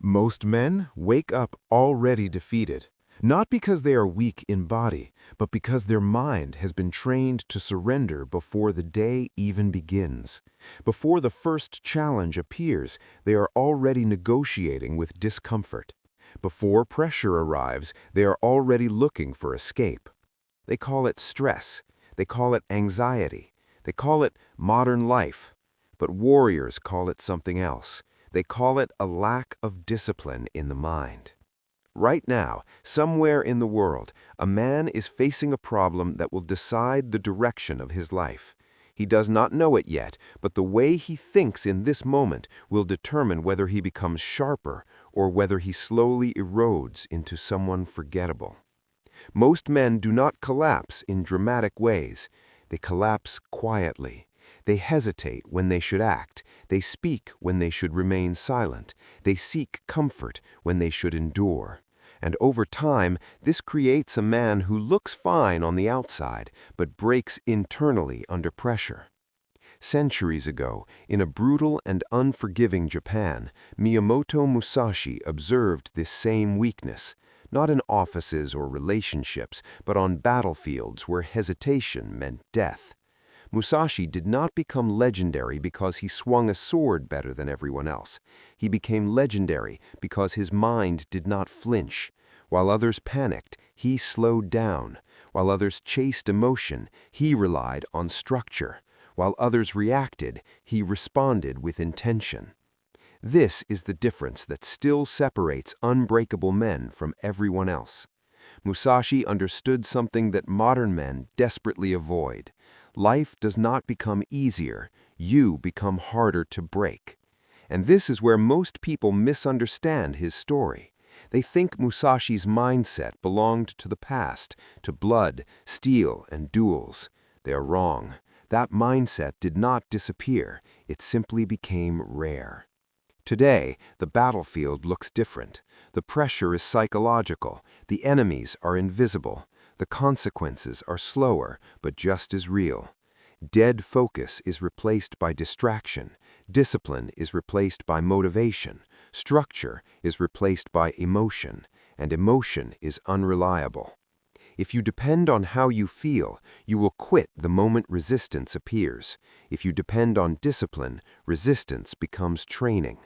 Most men wake up already defeated, not because they are weak in body, but because their mind has been trained to surrender before the day even begins. Before the first challenge appears, they are already negotiating with discomfort. Before pressure arrives, they are already looking for escape. They call it stress. They call it anxiety. They call it modern life. But warriors call it something else. They call it a lack of discipline in the mind. Right now, somewhere in the world, a man is facing a problem that will decide the direction of his life. He does not know it yet, but the way he thinks in this moment will determine whether he becomes sharper or whether he slowly erodes into someone forgettable. Most men do not collapse in dramatic ways. They collapse quietly. They hesitate when they should act. They speak when they should remain silent. They seek comfort when they should endure. And over time, this creates a man who looks fine on the outside, but breaks internally under pressure. Centuries ago, in a brutal and unforgiving Japan, Miyamoto Musashi observed this same weakness, not in offices or relationships, but on battlefields where hesitation meant death. Musashi did not become legendary because he swung a sword better than everyone else. He became legendary because his mind did not flinch. While others panicked, he slowed down. While others chased emotion, he relied on structure. While others reacted, he responded with intention. This is the difference that still separates unbreakable men from everyone else. Musashi understood something that modern men desperately avoid. Life does not become easier, you become harder to break. And this is where most people misunderstand his story. They think Musashi's mindset belonged to the past, to blood, steel, and duels. They are wrong. That mindset did not disappear, it simply became rare. Today, the battlefield looks different. The pressure is psychological, the enemies are invisible, the consequences are slower, but just as real. Dead focus is replaced by distraction, discipline is replaced by motivation, structure is replaced by emotion, and emotion is unreliable. If you depend on how you feel, you will quit the moment resistance appears. If you depend on discipline, resistance becomes training.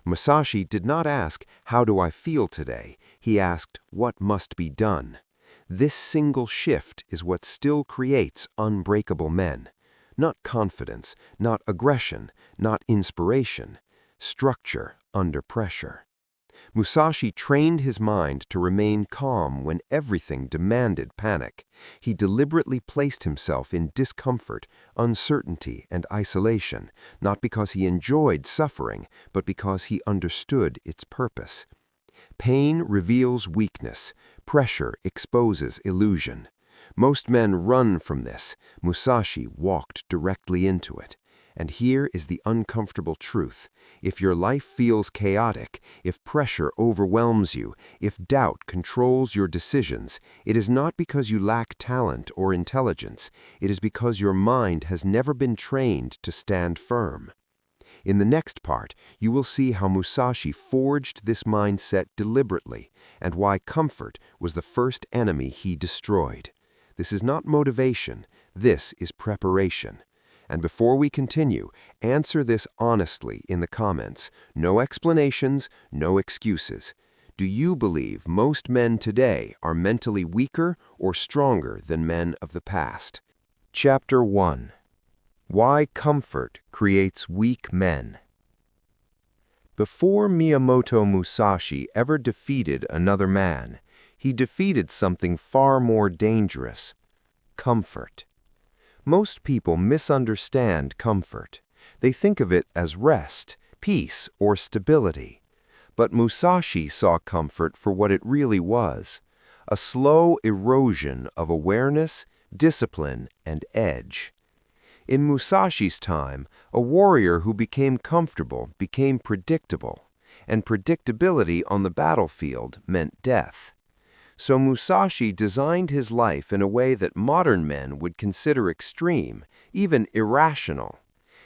Musashi did not ask, "How do I feel today?" He asked, "What must be done?" This single shift is what still creates unbreakable men. Not confidence, not aggression, not inspiration. Structure under pressure. Musashi trained his mind to remain calm when everything demanded panic. He deliberately placed himself in discomfort, uncertainty, and isolation, not because he enjoyed suffering, but because he understood its purpose. Pain reveals weakness. Pressure exposes illusion. Most men run from this. Musashi walked directly into it. And here is the uncomfortable truth. If your life feels chaotic, if pressure overwhelms you, if doubt controls your decisions, it is not because you lack talent or intelligence. It is because your mind has never been trained to stand firm. In the next part, you will see how Musashi forged this mindset deliberately and why comfort was the first enemy he destroyed. This is not motivation, this is preparation. And before we continue, answer this honestly in the comments. No explanations, no excuses. Do you believe most men today are mentally weaker or stronger than men of the past? Chapter 1. Why Comfort Creates Weak Men. Before Miyamoto Musashi ever defeated another man, he defeated something far more dangerous: comfort. Most people misunderstand comfort. They think of it as rest, peace, or stability. But Musashi saw comfort for what it really was: a slow erosion of awareness, discipline, and edge. In Musashi's time, a warrior who became comfortable became predictable, and predictability on the battlefield meant death. So Musashi designed his life in a way that modern men would consider extreme, even irrational.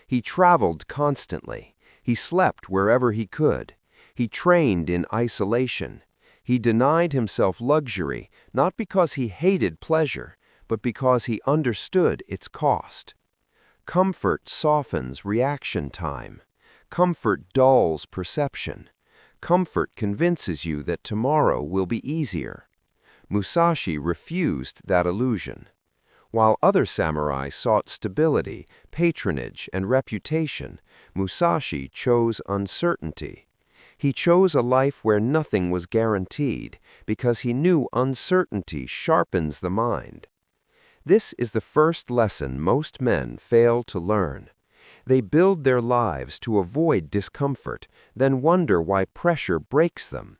He traveled constantly. He slept wherever he could. He trained in isolation. He denied himself luxury, not because he hated pleasure, but because he understood its cost. Comfort softens reaction time. Comfort dulls perception. Comfort convinces you that tomorrow will be easier. Musashi refused that illusion. While other samurai sought stability, patronage, and reputation, Musashi chose uncertainty. He chose a life where nothing was guaranteed, because he knew uncertainty sharpens the mind. This is the first lesson most men fail to learn. They build their lives to avoid discomfort, then wonder why pressure breaks them.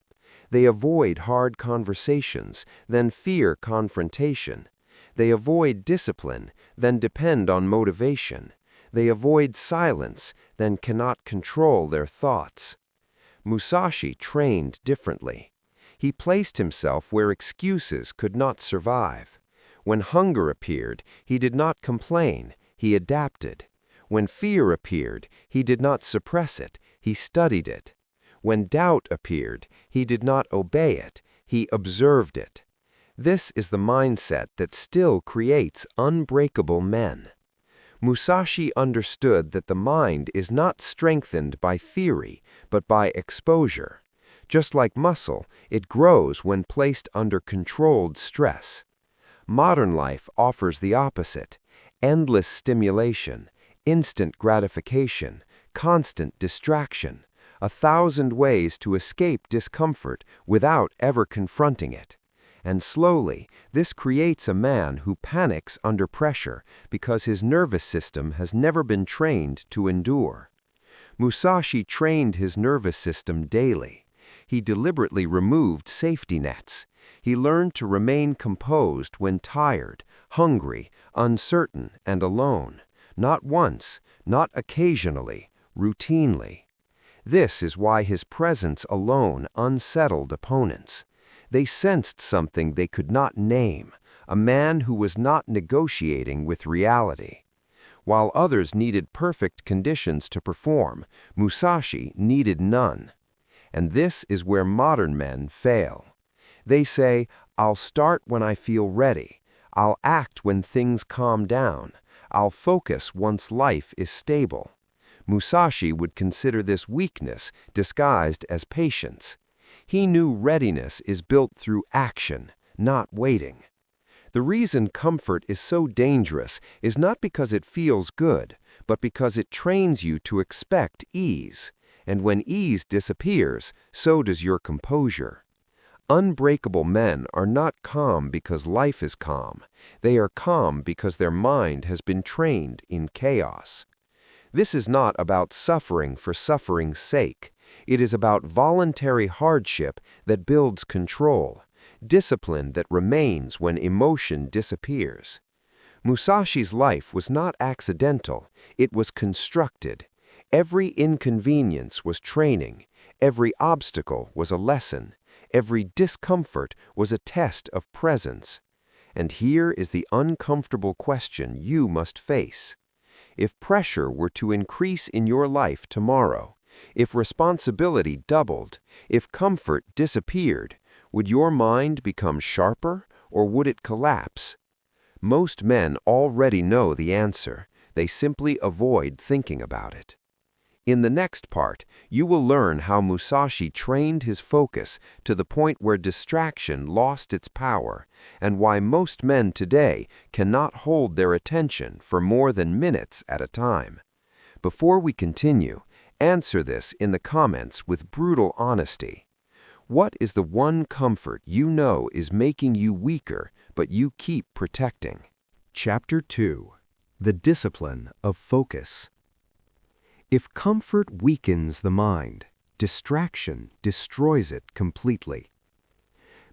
They avoid hard conversations, then fear confrontation. They avoid discipline, then depend on motivation. They avoid silence, then cannot control their thoughts. Musashi trained differently. He placed himself where excuses could not survive. When hunger appeared, he did not complain, he adapted. When fear appeared, he did not suppress it, he studied it. When doubt appeared, he did not obey it, he observed it. This is the mindset that still creates unbreakable men. Musashi understood that the mind is not strengthened by theory, but by exposure. Just like muscle, it grows when placed under controlled stress. Modern life offers the opposite: endless stimulation, instant gratification, constant distraction, 1,000 ways to escape discomfort without ever confronting it. And slowly, this creates a man who panics under pressure because his nervous system has never been trained to endure. Musashi trained his nervous system daily. He deliberately removed safety nets. He learned to remain composed when tired, hungry, uncertain, and alone. Not once, not occasionally, routinely. This is why his presence alone unsettled opponents. They sensed something they could not name, a man who was not negotiating with reality. While others needed perfect conditions to perform, Musashi needed none. And this is where modern men fail. They say, "I'll start when I feel ready. I'll act when things calm down. I'll focus once life is stable." Musashi would consider this weakness disguised as patience. He knew readiness is built through action, not waiting. The reason comfort is so dangerous is not because it feels good, but because it trains you to expect ease. And when ease disappears, so does your composure. Unbreakable men are not calm because life is calm. They are calm because their mind has been trained in chaos. This is not about suffering for suffering's sake. It is about voluntary hardship that builds control, discipline that remains when emotion disappears. Musashi's life was not accidental, it was constructed. Every inconvenience was training, every obstacle was a lesson, every discomfort was a test of presence. And here is the uncomfortable question you must face. If pressure were to increase in your life tomorrow, if responsibility doubled, if comfort disappeared, would your mind become sharper or would it collapse? Most men already know the answer. They simply avoid thinking about it. In the next part, you will learn how Musashi trained his focus to the point where distraction lost its power, and why most men today cannot hold their attention for more than minutes at a time. Before we continue, answer this in the comments with brutal honesty. What is the one comfort you know is making you weaker, but you keep protecting? Chapter 2: The Discipline of Focus. If comfort weakens the mind, distraction destroys it completely.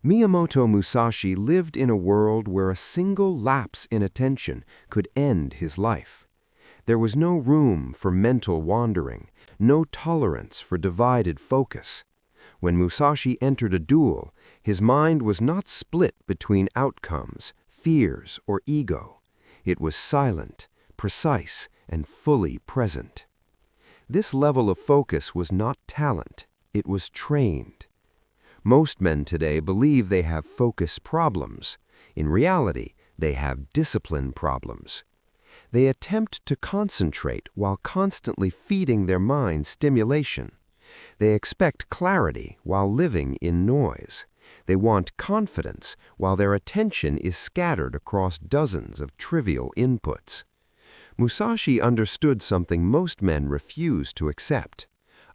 Miyamoto Musashi lived in a world where a single lapse in attention could end his life. There was no room for mental wandering, no tolerance for divided focus. When Musashi entered a duel, his mind was not split between outcomes, fears, or ego. It was silent, precise, and fully present. This level of focus was not talent, it was trained. Most men today believe they have focus problems. In reality, they have discipline problems. They attempt to concentrate while constantly feeding their mind stimulation. They expect clarity while living in noise. They want confidence while their attention is scattered across dozens of trivial inputs. Musashi understood something most men refuse to accept.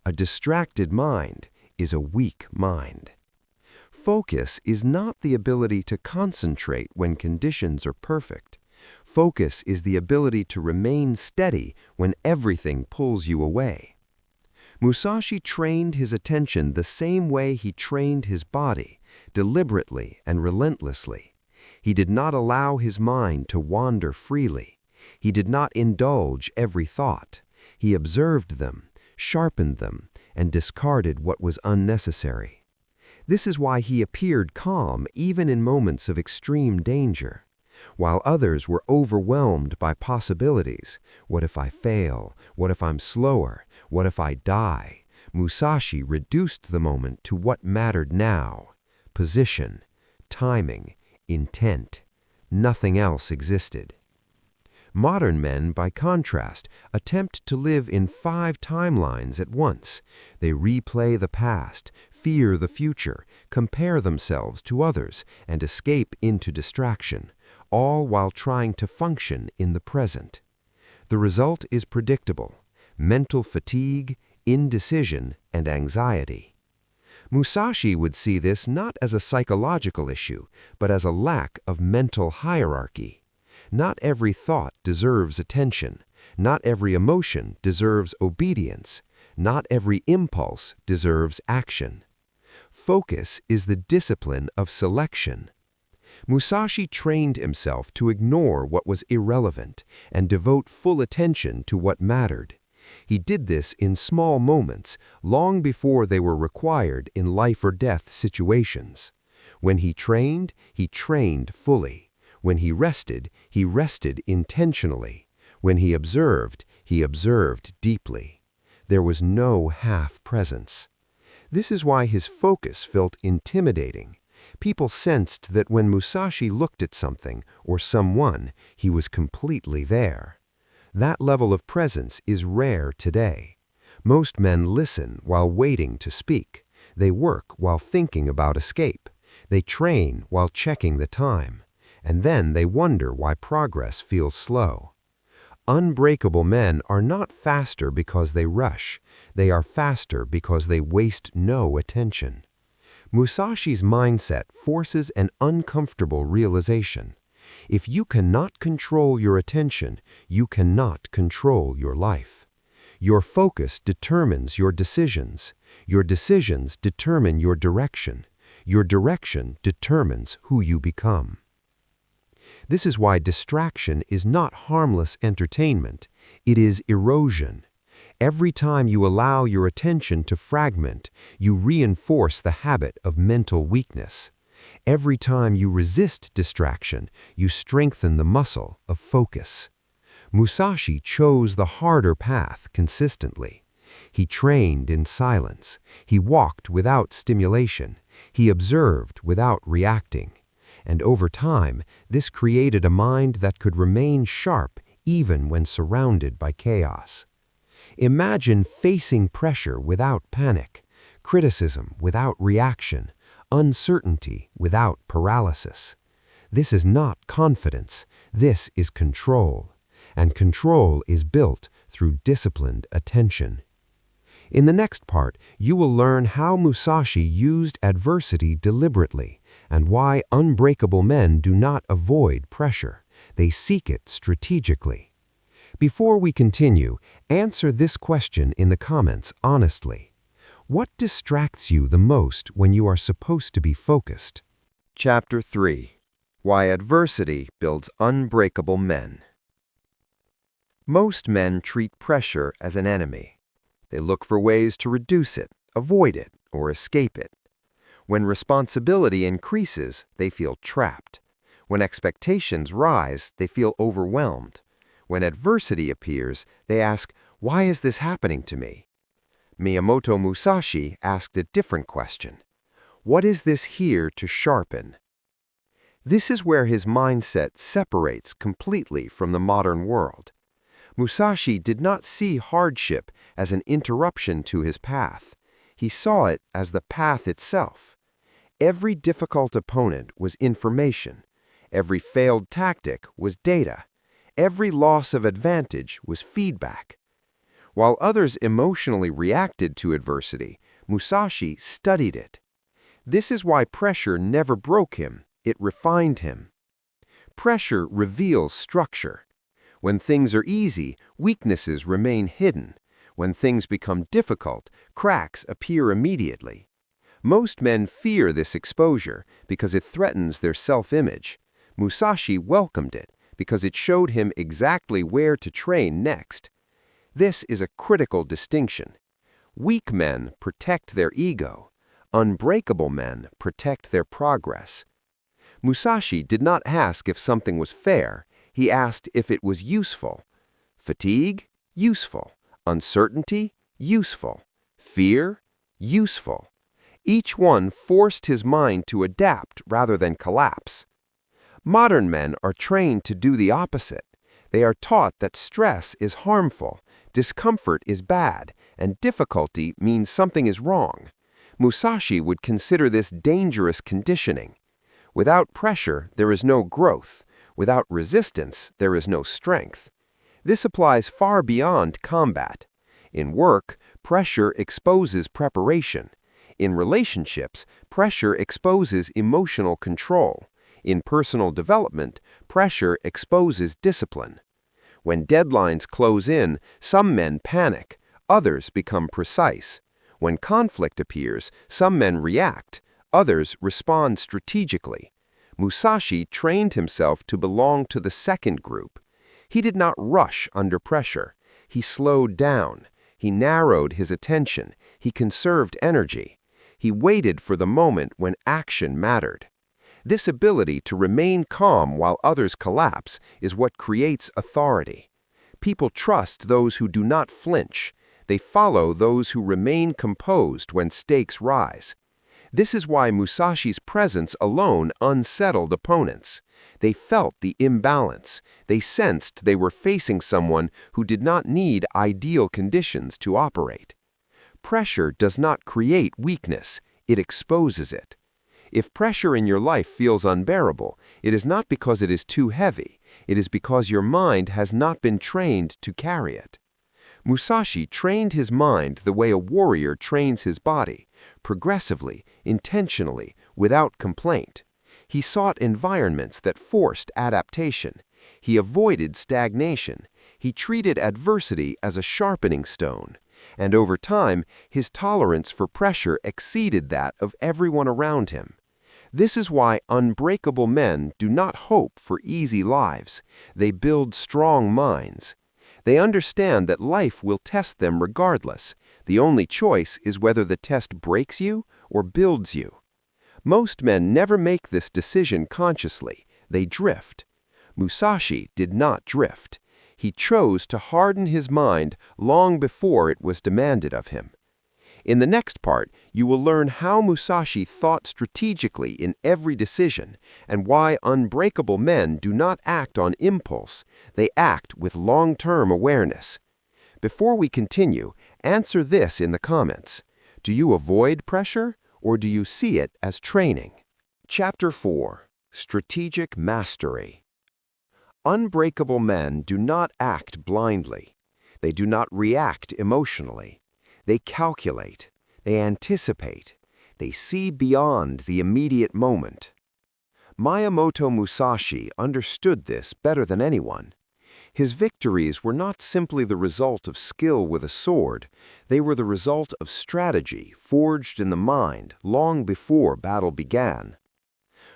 A distracted mind is a weak mind. Focus is not the ability to concentrate when conditions are perfect. Focus is the ability to remain steady when everything pulls you away. Musashi trained his attention the same way he trained his body, deliberately and relentlessly. He did not allow his mind to wander freely. He did not indulge every thought. He observed them, sharpened them, and discarded what was unnecessary. This is why he appeared calm even in moments of extreme danger. While others were overwhelmed by possibilities, what if I fail? What if I'm slower? What if I die? Musashi reduced the moment to what mattered now: position, timing, intent. Nothing else existed. Modern men, by contrast, attempt to live in 5 timelines at once. They replay the past, fear the future, compare themselves to others, and escape into distraction, all while trying to function in the present. The result is predictable: mental fatigue, indecision, and anxiety. Musashi would see this not as a psychological issue, but as a lack of mental hierarchy. Not every thought deserves attention. Not every emotion deserves obedience. Not every impulse deserves action. Focus is the discipline of selection. Musashi trained himself to ignore what was irrelevant and devote full attention to what mattered. He did this in small moments, long before they were required in life-or-death situations. When he trained fully. When he rested intentionally. When he observed deeply. There was no half-presence. This is why his focus felt intimidating. People sensed that when Musashi looked at something or someone, he was completely there. That level of presence is rare today. Most men listen while waiting to speak. They work while thinking about escape. They train while checking the time. And then they wonder why progress feels slow. Unbreakable men are not faster because they rush. They are faster because they waste no attention. Musashi's mindset forces an uncomfortable realization. If you cannot control your attention, you cannot control your life. Your focus determines your decisions. Your decisions determine your direction. Your direction determines who you become. This is why distraction is not harmless entertainment. It is erosion. Every time you allow your attention to fragment, you reinforce the habit of mental weakness. Every time you resist distraction, you strengthen the muscle of focus. Musashi chose the harder path consistently. He trained in silence. He walked without stimulation. He observed without reacting. And over time, this created a mind that could remain sharp even when surrounded by chaos. Imagine facing pressure without panic, criticism without reaction, uncertainty without paralysis. This is not confidence. This is control. And control is built through disciplined attention. In the next part, you will learn how Musashi used adversity deliberately and why unbreakable men do not avoid pressure. They seek it strategically. Before we continue, answer this question in the comments honestly. What distracts you the most when you are supposed to be focused? Chapter 3: Why Adversity Builds Unbreakable Men. Most men treat pressure as an enemy. They look for ways to reduce it, avoid it, or escape it. When responsibility increases, they feel trapped. When expectations rise, they feel overwhelmed. When adversity appears, they ask, "Why is this happening to me?" Miyamoto Musashi asked a different question. What is this here to sharpen? This is where his mindset separates completely from the modern world. Musashi did not see hardship as an interruption to his path. He saw it as the path itself. Every difficult opponent was information. Every failed tactic was data. Every loss of advantage was feedback. While others emotionally reacted to adversity, Musashi studied it. This is why pressure never broke him, it refined him. Pressure reveals structure. When things are easy, weaknesses remain hidden. When things become difficult, cracks appear immediately. Most men fear this exposure because it threatens their self-image. Musashi welcomed it because it showed him exactly where to train next. This is a critical distinction. Weak men protect their ego. Unbreakable men protect their progress. Musashi did not ask if something was fair. He asked if it was useful. Fatigue? Useful. Uncertainty? Useful. Fear? Useful. Each one forced his mind to adapt rather than collapse. Modern men are trained to do the opposite. They are taught that stress is harmful, discomfort is bad, and difficulty means something is wrong. Musashi would consider this dangerous conditioning. Without pressure, there is no growth. Without resistance, there is no strength. This applies far beyond combat. In work, pressure exposes preparation. In relationships, pressure exposes emotional control. In personal development, pressure exposes discipline. When deadlines close in, some men panic, others become precise. When conflict appears, some men react, others respond strategically. Musashi trained himself to belong to the second group. He did not rush under pressure. He slowed down. He narrowed his attention. He conserved energy. He waited for the moment when action mattered. This ability to remain calm while others collapse is what creates authority. People trust those who do not flinch. They follow those who remain composed when stakes rise. This is why Musashi's presence alone unsettled opponents. They felt the imbalance. They sensed they were facing someone who did not need ideal conditions to operate. Pressure does not create weakness, it exposes it. If pressure in your life feels unbearable, it is not because it is too heavy, it is because your mind has not been trained to carry it. Musashi trained his mind the way a warrior trains his body, progressively, intentionally, without complaint. He sought environments that forced adaptation. He avoided stagnation. He treated adversity as a sharpening stone. And over time, his tolerance for pressure exceeded that of everyone around him. This is why unbreakable men do not hope for easy lives. They build strong minds. They understand that life will test them regardless. The only choice is whether the test breaks you or builds you. Most men never make this decision consciously. They drift. Musashi did not drift. He chose to harden his mind long before it was demanded of him. In the next part, you will learn how Musashi thought strategically in every decision and why unbreakable men do not act on impulse, they act with long-term awareness. Before we continue, answer this in the comments. Do you avoid pressure or do you see it as training? Chapter 4: Strategic Mastery. Unbreakable men do not act blindly. They do not react emotionally. They calculate, they anticipate, they see beyond the immediate moment. Miyamoto Musashi understood this better than anyone. His victories were not simply the result of skill with a sword, they were the result of strategy forged in the mind long before battle began.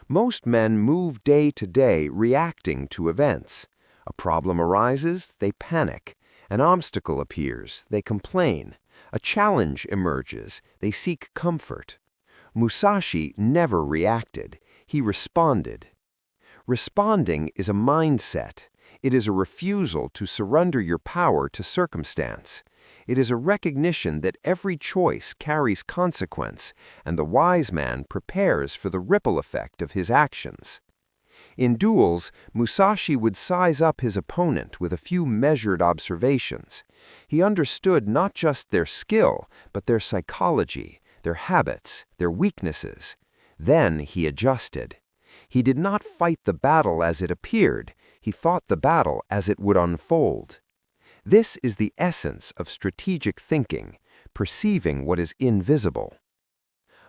Most men move day to day reacting to events. A problem arises, they panic. An obstacle appears, they complain. A challenge emerges, they seek comfort. Musashi never reacted, he responded. Responding is a mindset. It is a refusal to surrender your power to circumstance. It is a recognition that every choice carries consequence, and the wise man prepares for the ripple effect of his actions. In duels, Musashi would size up his opponent with a few measured observations. He understood not just their skill, but their psychology, their habits, their weaknesses. Then he adjusted. He did not fight the battle as it appeared, he fought the battle as it would unfold. This is the essence of strategic thinking, perceiving what is invisible.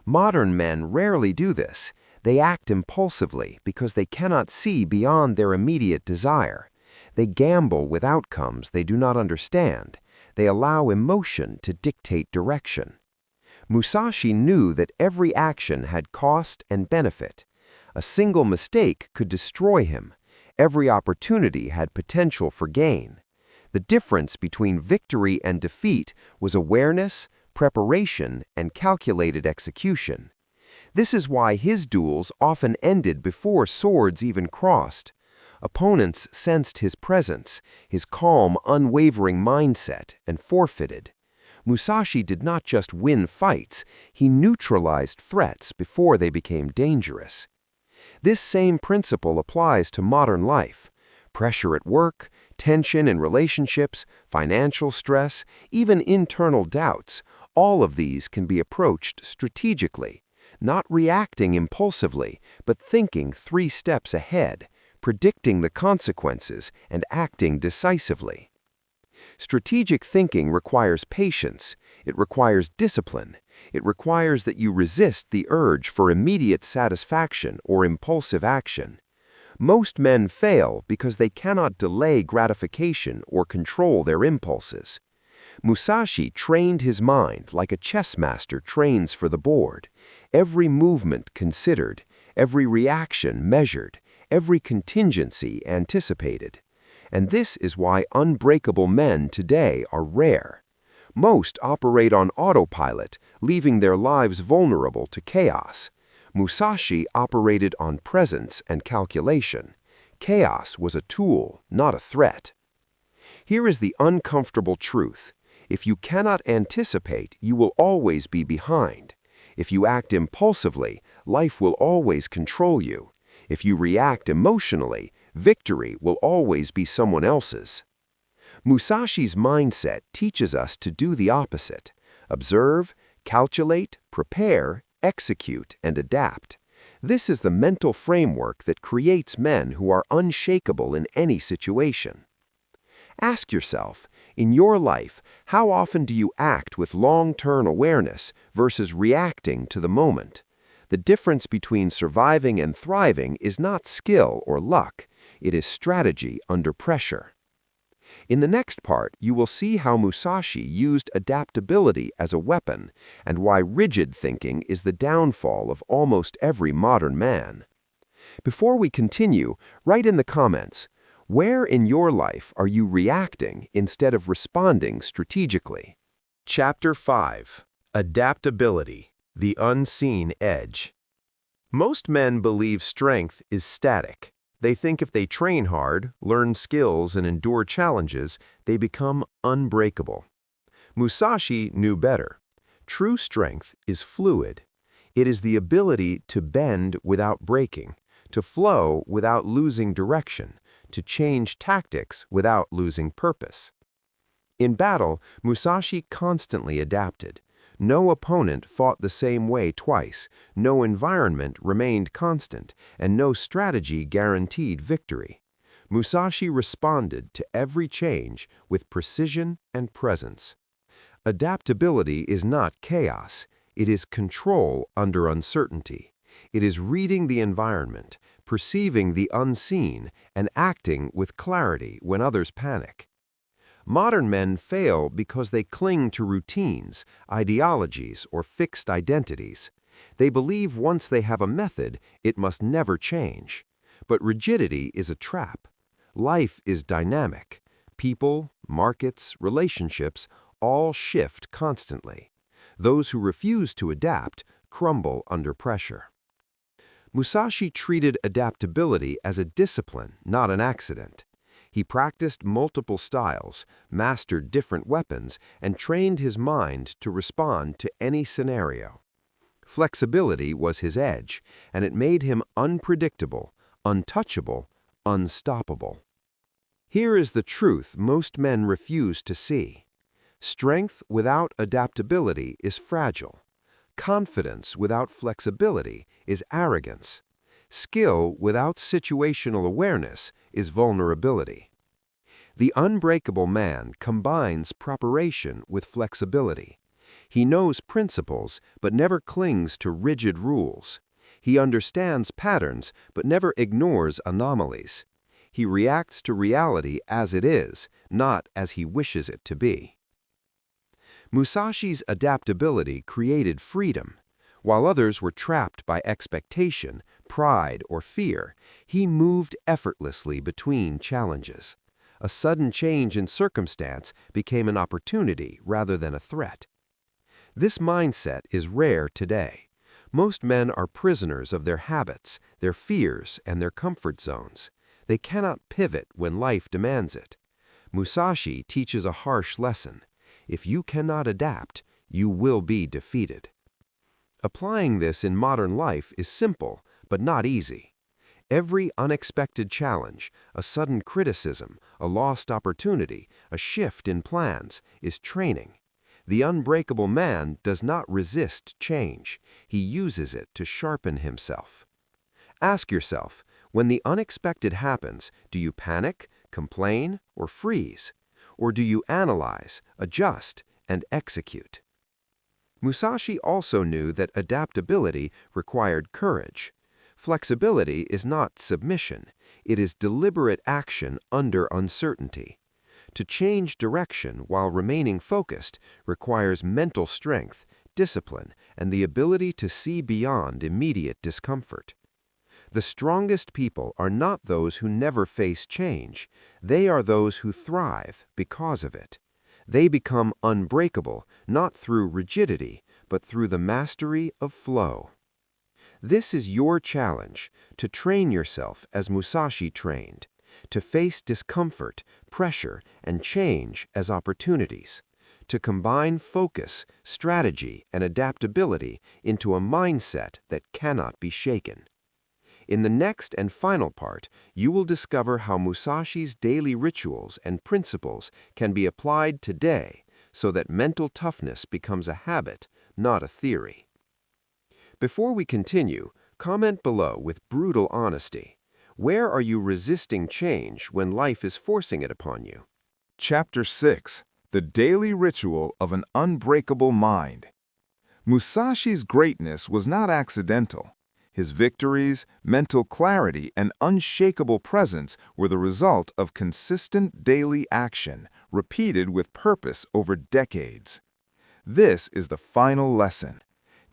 Modern men rarely do this. They act impulsively because they cannot see beyond their immediate desire. They gamble with outcomes they do not understand. They allow emotion to dictate direction. Musashi knew that every action had cost and benefit. A single mistake could destroy him. Every opportunity had potential for gain. The difference between victory and defeat was awareness, preparation, and calculated execution. This is why his duels often ended before swords even crossed. Opponents sensed his presence, his calm, unwavering mindset, and forfeited. Musashi did not just win fights, he neutralized threats before they became dangerous. This same principle applies to modern life. Pressure at work, tension in relationships, financial stress, even internal doubts, all of these can be approached strategically, not reacting impulsively, but thinking 3 steps ahead, predicting the consequences, and acting decisively. Strategic thinking requires patience, it requires discipline, it requires that you resist the urge for immediate satisfaction or impulsive action. Most men fail because they cannot delay gratification or control their impulses. Musashi trained his mind like a chess master trains for the board, every movement considered, every reaction measured, every contingency anticipated. And this is why unbreakable men today are rare. Most operate on autopilot, leaving their lives vulnerable to chaos. Musashi operated on presence and calculation. Chaos was a tool, not a threat. Here is the uncomfortable truth. If you cannot anticipate, you will always be behind. If you act impulsively, life will always control you. If you react emotionally, victory will always be someone else's. Musashi's mindset teaches us to do the opposite. Observe, calculate, prepare, execute, and adapt. This is the mental framework that creates men who are unshakable in any situation. Ask yourself, in your life, how often do you act with long-term awareness versus reacting to the moment? The difference between surviving and thriving is not skill or luck, it is strategy under pressure. In the next part, you will see how Musashi used adaptability as a weapon and why rigid thinking is the downfall of almost every modern man. Before we continue, write in the comments, where in your life are you reacting instead of responding strategically? Chapter 5. Adaptability, the Unseen Edge. Most men believe strength is static. They think if they train hard, learn skills, and endure challenges, they become unbreakable. Musashi knew better. True strength is fluid. It is the ability to bend without breaking, to flow without losing direction, to change tactics without losing purpose. In battle, Musashi constantly adapted. No opponent fought the same way twice, no environment remained constant, and no strategy guaranteed victory. Musashi responded to every change with precision and presence. Adaptability is not chaos, it is control under uncertainty. It is reading the environment, perceiving the unseen, and acting with clarity when others panic. Modern men fail because they cling to routines, ideologies, or fixed identities. They believe once they have a method, it must never change. But rigidity is a trap. Life is dynamic. People, markets, relationships all shift constantly. Those who refuse to adapt crumble under pressure. Musashi treated adaptability as a discipline, not an accident. He practiced multiple styles, mastered different weapons, and trained his mind to respond to any scenario. Flexibility was his edge, and it made him unpredictable, untouchable, unstoppable. Here is the truth most men refuse to see. Strength without adaptability is fragile. Confidence without flexibility is arrogance. Skill without situational awareness is vulnerability. The unbreakable man combines preparation with flexibility. He knows principles but never clings to rigid rules. He understands patterns but never ignores anomalies. He reacts to reality as it is, not as he wishes it to be. Musashi's adaptability created freedom. While others were trapped by expectation, pride, or fear, he moved effortlessly between challenges. A sudden change in circumstance became an opportunity rather than a threat. This mindset is rare today. Most men are prisoners of their habits, their fears, and their comfort zones. They cannot pivot when life demands it. Musashi teaches a harsh lesson. If you cannot adapt, you will be defeated. Applying this in modern life is simple, but not easy. Every unexpected challenge, a sudden criticism, a lost opportunity, a shift in plans, is training. The unbreakable man does not resist change. He uses it to sharpen himself. Ask yourself, when the unexpected happens, do you panic, complain, or freeze? Or do you analyze, adjust, and execute? Musashi also knew that adaptability required courage. Flexibility is not submission. It is deliberate action under uncertainty. To change direction while remaining focused requires mental strength, discipline, and the ability to see beyond immediate discomfort. The strongest people are not those who never face change. They are those who thrive because of it. They become unbreakable not through rigidity, but through the mastery of flow. This is your challenge, to train yourself as Musashi trained, to face discomfort, pressure, and change as opportunities, to combine focus, strategy, and adaptability into a mindset that cannot be shaken. In the next and final part, you will discover how Musashi's daily rituals and principles can be applied today so that mental toughness becomes a habit, not a theory. Before we continue, comment below with brutal honesty. Where are you resisting change when life is forcing it upon you? Chapter 6: The Daily Ritual of an Unbreakable Mind. Musashi's greatness was not accidental. His victories, mental clarity, and unshakable presence were the result of consistent daily action, repeated with purpose over decades. This is the final lesson.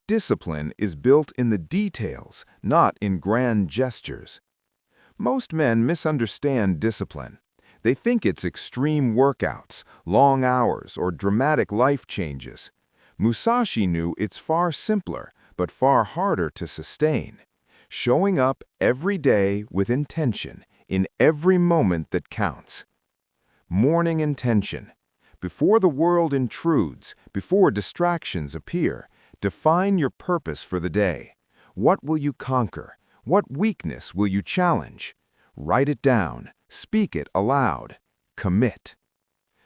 Discipline is built in the details, not in grand gestures. Most men misunderstand discipline. They think it's extreme workouts, long hours, or dramatic life changes. Musashi knew it's far simpler, but far harder to sustain. Showing up every day with intention, in every moment that counts. Morning intention. Before the world intrudes, before distractions appear, define your purpose for the day. What will you conquer? What weakness will you challenge? Write it down. Speak it aloud. Commit.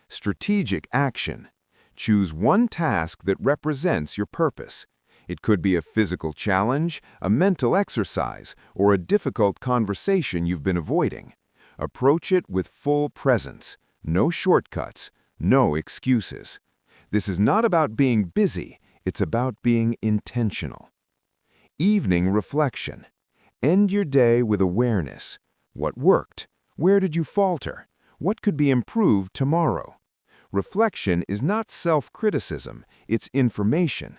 Strategic action. Choose one task that represents your purpose. It could be a physical challenge, a mental exercise, or a difficult conversation you've been avoiding. Approach it with full presence. No shortcuts. No excuses. This is not about being busy. It's about being intentional. Evening reflection. End your day with awareness. What worked? Where did you falter? What could be improved tomorrow? Reflection is not self-criticism, it's information.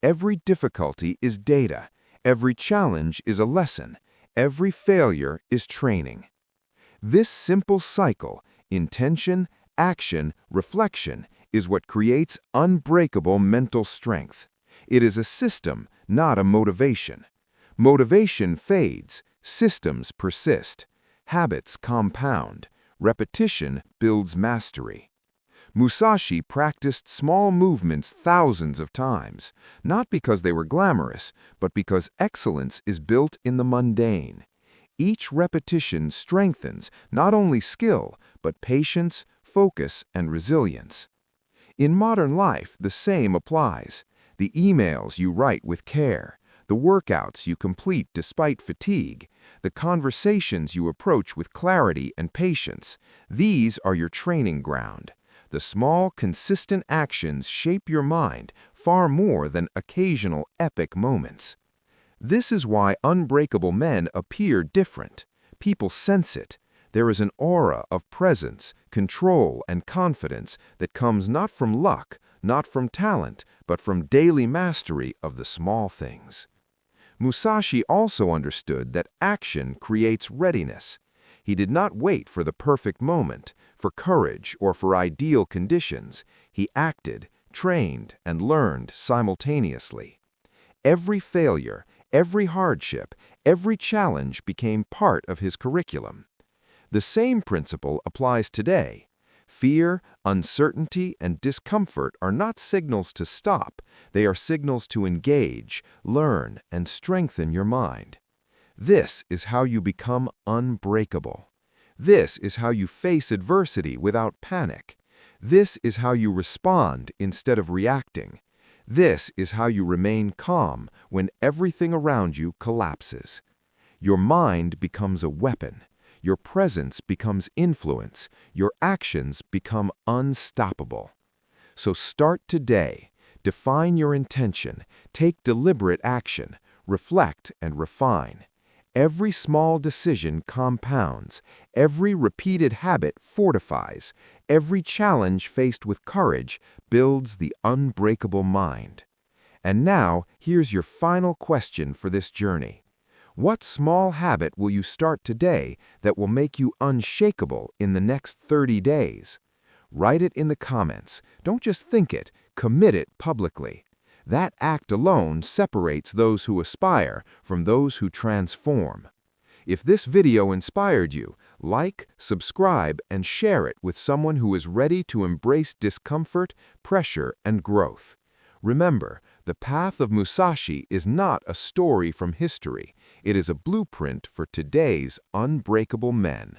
Every difficulty is data. Every challenge is a lesson. Every failure is training. This simple cycle, intention, action, reflection, is what creates unbreakable mental strength. It is a system, not a motivation. Motivation fades, systems persist, habits compound, Repetition builds mastery. Musashi practiced small movements thousands of times, not because they were glamorous, but because excellence is built in the mundane. Each repetition strengthens not only skill, but patience, focus, and resilience. In modern life, the same applies. The emails you write with care, the workouts you complete despite fatigue, the conversations you approach with clarity and patience, these are your training ground. The small, consistent actions shape your mind far more than occasional epic moments. This is why unbreakable men appear different. People sense it. There is an aura of presence, control, and confidence that comes not from luck, not from talent, but from daily mastery of the small things. Musashi also understood that action creates readiness. He did not wait for the perfect moment, for courage, or for ideal conditions. He acted, trained, and learned simultaneously. Every failure, every hardship, every challenge became part of his curriculum. The same principle applies today. Fear, uncertainty, and discomfort are not signals to stop. They are signals to engage, learn, and strengthen your mind. This is how you become unbreakable. This is how you face adversity without panic. This is how you respond instead of reacting. This is how you remain calm when everything around you collapses. Your mind becomes a weapon. Your presence becomes influence. Your actions become unstoppable. So start today. Define your intention. Take deliberate action. Reflect and refine. Every small decision compounds. Every repeated habit fortifies. Every challenge faced with courage builds the unbreakable mind. And now, here's your final question for this journey. What small habit will you start today that will make you unshakable in the next 30 days? Write it in the comments. Don't just think it, commit it publicly. That act alone separates those who aspire from those who transform. If this video inspired you, like, subscribe, and share it with someone who is ready to embrace discomfort, pressure, and growth. Remember, the path of Musashi is not a story from history. It is a blueprint for today's unbreakable men.